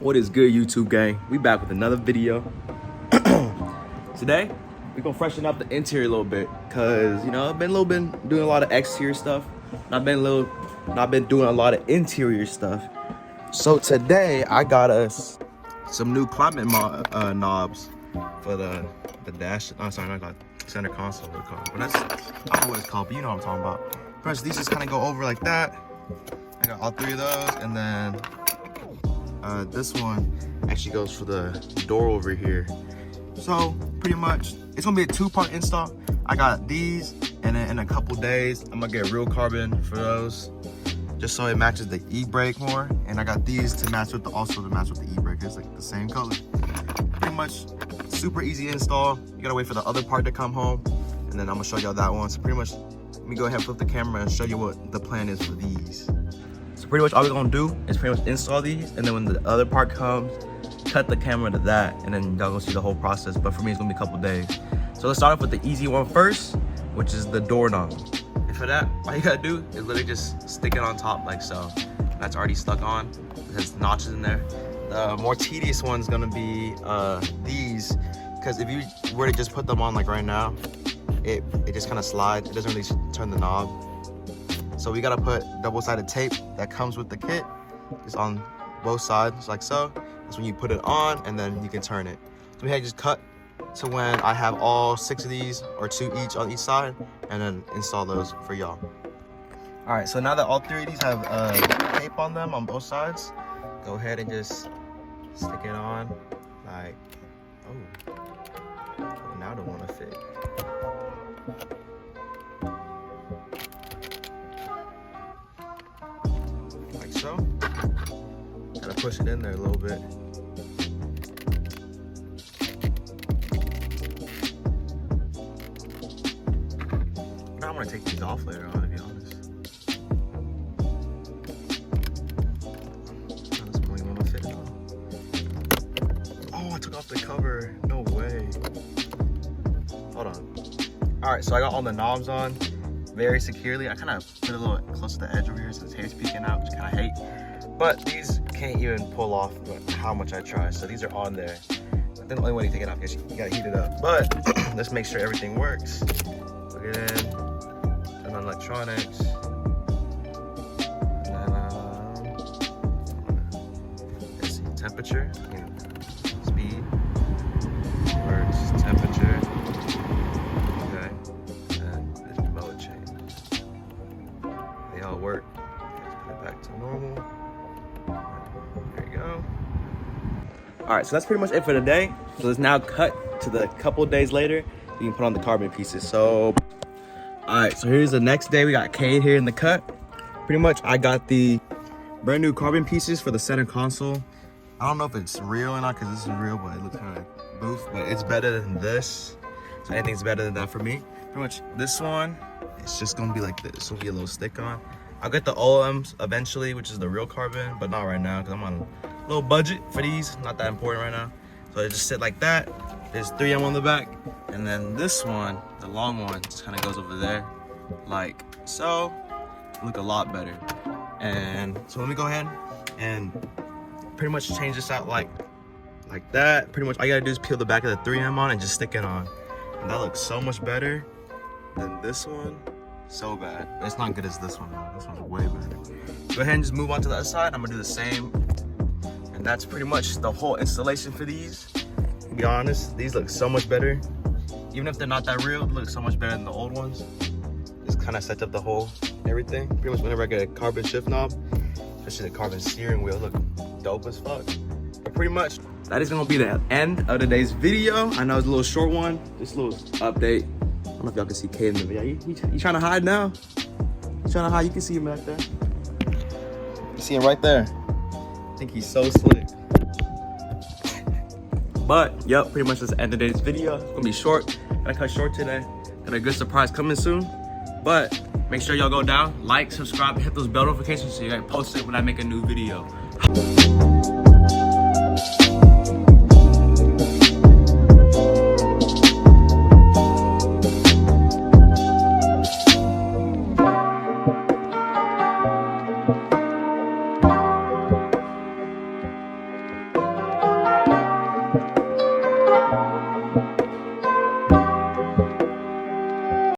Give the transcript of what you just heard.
What is good, YouTube gang? We back with another video. Today, we gonna freshen up the interior a little bit, cause you know I've been doing a lot of exterior stuff. I've been doing a lot of interior stuff. So today I got us some new climate knobs for the dash. Oh, sorry, not center console. But that's, I don't know what it's called, but you know what I'm talking about. First, these just kind of go over like that. I got all three of those, and then this one actually goes for the door over here. So pretty much it's gonna be a two-part install. I got these, and then in a couple days I'm gonna get real carbon for those, just so it matches the e-brake more. And I got these to match with the e-brake. It's like the same color. Pretty much super easy install. You gotta wait for the other part to come home, and then I'm gonna show y'all that one. So pretty much, let me go ahead and flip the camera and show you what the plan is for these. So pretty much all we're gonna do is pretty much install these, and then when the other part comes, cut the camera to that, and then y'all gonna see the whole process. But for me, it's gonna be a couple days. So let's start off with the easy one first, which is the doorknob. And for that, all you gotta do is literally just stick it on top like so. That's already stuck on. It has notches in there. The more tedious one's gonna be these, because if you were to just put them on like right now, it just kind of slides. It doesn't really turn the knob. So we gotta put double-sided tape that comes with the kit, just on both sides like so. That's when you put it on, and then you can turn it. So we had just cut to when I have all 6 of these, or 2 each on each side, and then install those for y'all. All right, so now that all 3 of these have tape on them on both sides, go ahead and just stick it on like, oh, now the one to fit. Like so. Gotta push it in there a little bit. I'm gonna take these off later on, to be honest. This one won't fit at all. Oh, I took off the cover. No way. Hold on. All right, so I got all the knobs on very securely. I kind of put it a little close to the edge over here since hair's peeking out, which I kind of hate. But these can't even pull off how much I try. So these are on there. But then the only way to take it off is you gotta heat it up. But let's make sure everything works. Plug it in. Turn on electronics. And then let's see, temperature, speed, works, temperature. Okay. And this remote change. They all work. Let's put it back to normal. There you go. All right, so that's pretty much it for today. So let's now cut to the couple days later. You can put on the carbon pieces. So, all right, so here's the next day. We got Cade here in the cut. Pretty much, I got the brand new carbon pieces for the center console. I don't know if it's real or not, because this is real, but it looks kind of boof. But it's better than this. So anything's better than that for me. Pretty much this one, it's just gonna be like this. Will be a little stick on. I'll get the OLMs eventually, which is the real carbon, but not right now because I'm on a little budget for these. Not that important right now. So they just sit like that. There's 3M on the back. And then this one, the long one, just kind of goes over there like so. Look a lot better. And so let me go ahead and pretty much change this out like that. Pretty much all you gotta do is peel the back of the 3M on and just stick it on. And that looks so much better than this one. So bad. It's not good as this one though. This one's way better. Go ahead and just move on to the other side. I'm gonna do the same. And that's pretty much the whole installation for these. To be honest, these look so much better. Even if they're not that real, they look so much better than the old ones. Just kind of set up the whole everything. Pretty much whenever I get a carbon shift knob, especially the carbon steering wheel, look dope as fuck. But pretty much, that is gonna be the end of today's video. I know it's a little short one, just a little update. I don't know if y'all can see Cade in the video. You trying to hide now? You trying to hide? You can see him back there. You see him right there. I think he's so slick. But, yep, pretty much that's the end of today's video. It's gonna be short. Gotta cut short today. Got a good surprise coming soon. But make sure y'all go down, like, subscribe, hit those bell notifications so you guys post it when I make a new video.